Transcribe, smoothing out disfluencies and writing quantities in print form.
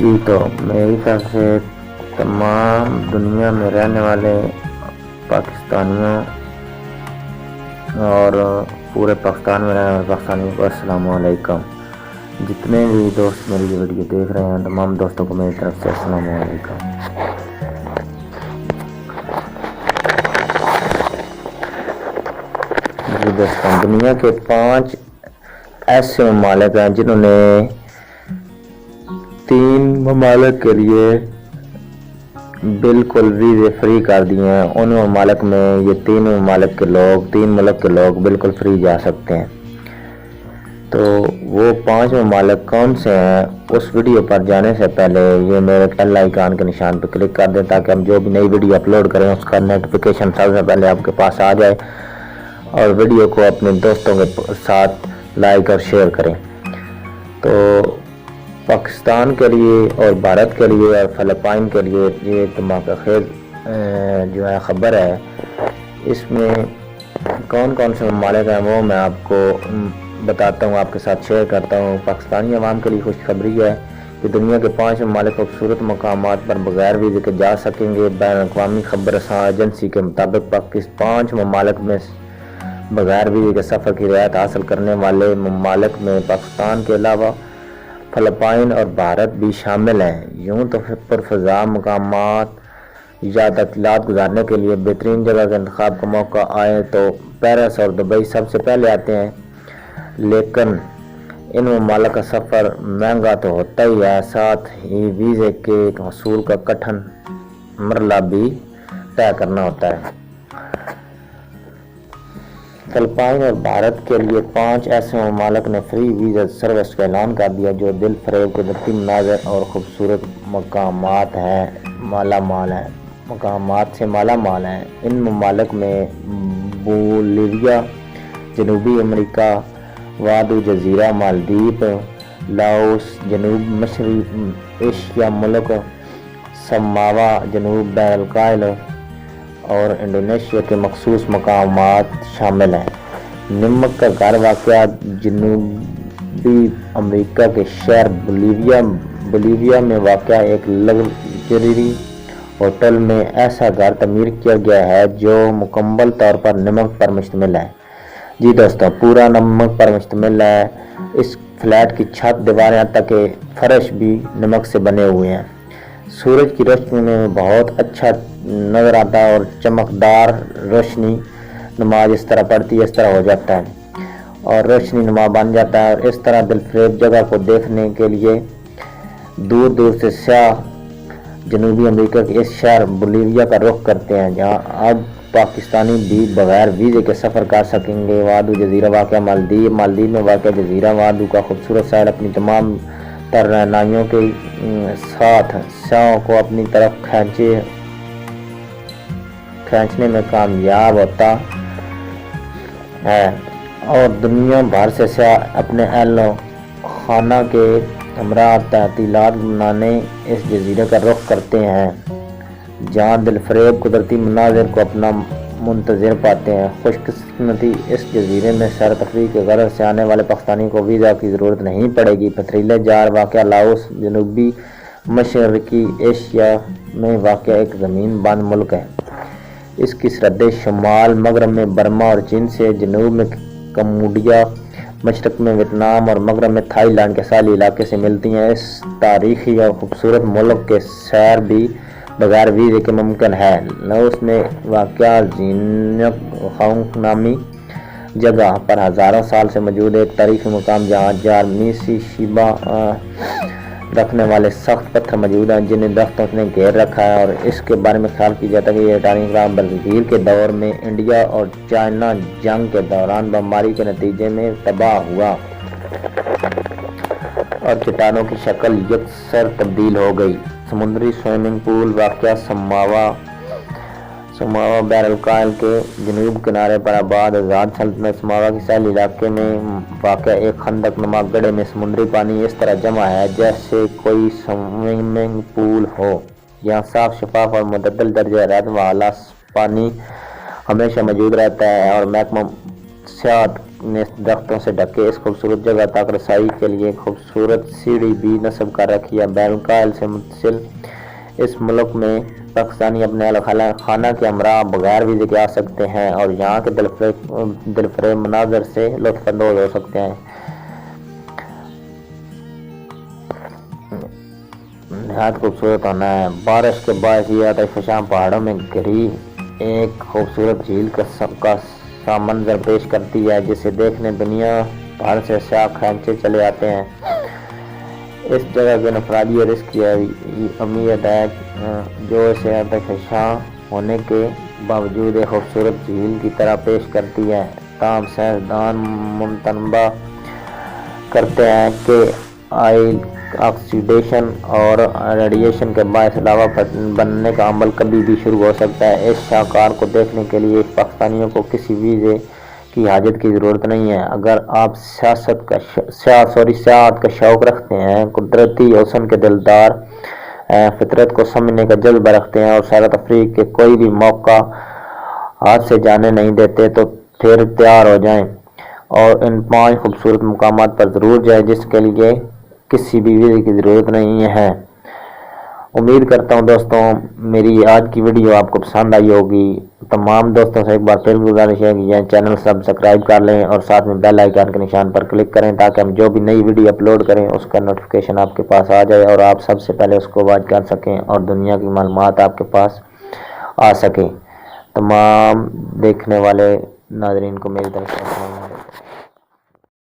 جی تو میری طرف سے تمام دنیا میں رہنے والے پاکستانیوں اور پورے پاکستان میں رہنے والے پاکستانیوں کو السلام علیکم۔ جتنے بھی دوست میری ویڈیو دیکھ رہے ہیں تمام دوستوں کو میری طرف سے السلام علیکم۔ جی دوستوں، دنیا کے 5 ایسے ممالک ہیں جنہوں نے 3 ممالک کے لیے بالکل ویزے فری کر دیے ہیں۔ ان ممالک میں یہ 3 ممالک کے لوگ 3 ملک کے لوگ بالکل فری جا سکتے ہیں۔ تو وہ 5 ممالک کون سے ہیں، اس ویڈیو پر جانے سے پہلے یہ میرے بیل آئیکن کے نشان پر کلک کر دیں تاکہ ہم جو بھی نئی ویڈیو اپلوڈ کریں اس کا نوٹیفیکیشن سب سے پہلے آپ کے پاس آ جائے، اور ویڈیو کو اپنے دوستوں کے ساتھ لائک اور شیئر کریں۔ تو پاکستان کے لیے اور بھارت کے لیے اور فلپائن کے لیے یہ دھماکہ خیز جو ہے خبر ہے۔ اس میں کون کون سے ممالک ہیں وہ میں آپ کو بتاتا ہوں، آپ کے ساتھ شیئر کرتا ہوں۔ پاکستانی عوام کے لیے خوشخبری ہے کہ دنیا کے 5 ممالک خوبصورت مقامات پر بغیر ویزے کے جا سکیں گے۔ بین الاقوامی خبر رساں ایجنسی کے مطابق 5 ممالک میں بغیر ویزے کے سفر کی رعایت حاصل کرنے والے ممالک میں پاکستان کے علاوہ فلپائن اور بھارت بھی شامل ہیں۔ یوں تو پرفضا مقامات یا تعطیلات گزارنے کے لیے بہترین جگہ کا انتخاب کا موقع آئے تو پیرس اور دبئی سب سے پہلے آتے ہیں، لیکن ان ممالک کا سفر مہنگا تو ہوتا ہی ہے، ساتھ ہی ویزے کے حصول کا کٹھن مرحلہ بھی طے کرنا ہوتا ہے۔ فلپائن اور بھارت کے لیے 5 ایسے ممالک نے فری ویزا سروس کا اعلان کر دیا جو دل فریب قدرتی مناظر اور خوبصورت مقامات سے مالا مال ہیں۔ ان ممالک میں بولیویا، جنوبی امریکہ، وادو جزیرہ مالدیپ، لاؤس، جنوب مشرقی ایشیا ملک سماوا، جنوب بحر الکاہل اور انڈونیشیا کے مخصوص مقامات شامل ہیں۔ نمک کا گھر واقع جنوبی امریکہ کے شہر بولیویا میں واقع ایک لگژری ہوٹل میں ایسا گھر تعمیر کیا گیا ہے جو مکمل طور پر نمک پر مشتمل ہے۔ جی دوستوں، پورا نمک پر مشتمل ہے۔ اس فلیٹ کی چھت، دیواریں حتیٰ کہ فرش بھی نمک سے بنے ہوئے ہیں۔ سورج کی روشنی میں بہت اچھا نظر آتا ہے اور چمکدار روشنی نما جس طرح پڑتی ہے اس طرح ہو جاتا ہے اور روشنی نما بن جاتا ہے، اور اس طرح دلفریب جگہ کو دیکھنے کے لیے دور دور سے سیاح جنوبی امریکہ کے اس شہر بولیویا کا رخ کرتے ہیں، جہاں اب پاکستانی بھی بغیر ویزے کے سفر کر سکیں گے۔ وادو جزیرہ واقع مالدیپ میں واقع جزیرہ وادو کا خوبصورت ساحل اپنی تمام تر رہنائیوں کے ساتھ سیاحوں کو اپنی طرف کھینچنے میں کامیاب ہوتا ہے، اور دنیا بھر سے سیاح اپنے اہل و خانہ کے ہمراہ تعطیلات منانے اس جزیرے کا رخ کرتے ہیں، جہاں دلفریب قدرتی مناظر کو اپنا منتظر پاتے ہیں۔ خوش قسمتی اس جزیرے میں سیر تفریح کے غرض سے آنے والے پاکستانی کو ویزا کی ضرورت نہیں پڑے گی۔ پتھریلے جار واقع لاؤس جنوبی مشرقی ایشیا میں واقع ایک زمین بند ملک ہے۔ اس کی سرحدیں شمال مغرب میں برما اور چین سے، جنوب میں کمبوڈیا، مشرق میں ویتنام اور مغرب میں تھائی لینڈ کے ساحلی علاقے سے ملتی ہیں۔ اس تاریخی اور خوبصورت ملک کے سیر بھی بغیر ویزے کے ممکن ہے۔ لاؤس میں واقع زینک خاؤنگ نامی جگہ پر ہزاروں سال سے موجود ایک تاریخی مقام جہاں جارمیسی شیبا رکھنے والے سخت پتھر موجود ہیں جنہیں درختوں نے گھیر رکھا ہے، اور اس کے بارے میں خیال کیا جاتا ہے کہ یہ 18ویں برصغیر کے دور میں انڈیا اور چائنا جنگ کے دوران بمباری کے نتیجے میں تباہ ہوا اور چٹانوں کی شکل یکسر تبدیل ہو گئی۔ سمندری سوئمنگ پول واقع سماوا بحر الکاہل کے جنوب کنارے پر آباد آزاد سلطنت سماوا کے ساحلی علاقے میں واقع ایک خندق نما گڑھے میں سمندری پانی اس طرح جمع ہے جیسے کوئی سوئمنگ پول ہو۔ یہاں صاف، شفاف اور معتدل درجہ حرارت والا پانی ہمیشہ موجود رہتا ہے، اور محکمہ سیاحت نے درختوں سے ڈھکے اس خوبصورت جگہ تک رسائی کے لیے خوبصورت سیڑھی بھی نصب کر رکھی ہے۔ بین الاقوامی سے متصل اس ملک میں پاکستانی اپنے اہل خانہ کے ہمراہ بغیر ویزے کے آ سکتے ہیں اور یہاں کے دلفریب مناظر سے لطف اندوز ہو سکتے ہیں۔ نہایت خوبصورت ہونا ہے۔ بارش کے باعث یہ آتش فشاں پہاڑوں میں گھری ایک خوبصورت جھیل کا سا منظر پیش کرتی ہے جسے دیکھنے دنیا بھر سے سیاح کھینچے چلے آتے ہیں۔ اس جگہ کے انفرادی اور اس کی اہمیت ہے جو اسے آتش فشاں ہونے کے باوجود ایک خوبصورت جھیل کی طرح پیش کرتی ہے۔ تاہم سائنسدان متنبہ کرتے ہیں کہ آکسیڈیشن اور ریڈیشن کے باعث لاوا بننے کا عمل کبھی بھی شروع ہو سکتا ہے۔ اس شاہکار کو دیکھنے کے لیے پاکستانیوں کو کسی ویزے کی حاجت کی ضرورت نہیں ہے۔ اگر آپ سیاحت کا شوق رکھتے ہیں، قدرتی حسن کے دلدار ہیں، فطرت کو سمجھنے کا جذبہ رکھتے ہیں اور سیر و تفریح کے کوئی بھی موقع ہاتھ سے جانے نہیں دیتے تو پھر تیار ہو جائیں اور ان 5 خوبصورت مقامات پر ضرور جائیں جس کے لیے کسی بھی ویزے کی ضرورت نہیں ہے۔ امید کرتا ہوں دوستوں میری آج کی ویڈیو آپ کو پسند آئی ہوگی۔ تمام دوستوں سے ایک بار پھر گزارش ہے کہ یہ چینل سبسکرائب کر لیں اور ساتھ میں بیل آئیکن کے نشان پر کلک کریں تاکہ ہم جو بھی نئی ویڈیو اپلوڈ کریں اس کا نوٹیفیکیشن آپ کے پاس آ جائے اور آپ سب سے پہلے اس کو واچ کر سکیں اور دنیا کی معلومات آپ کے پاس آ سکیں۔ تمام دیکھنے والے ناظرین کو میری طرف سے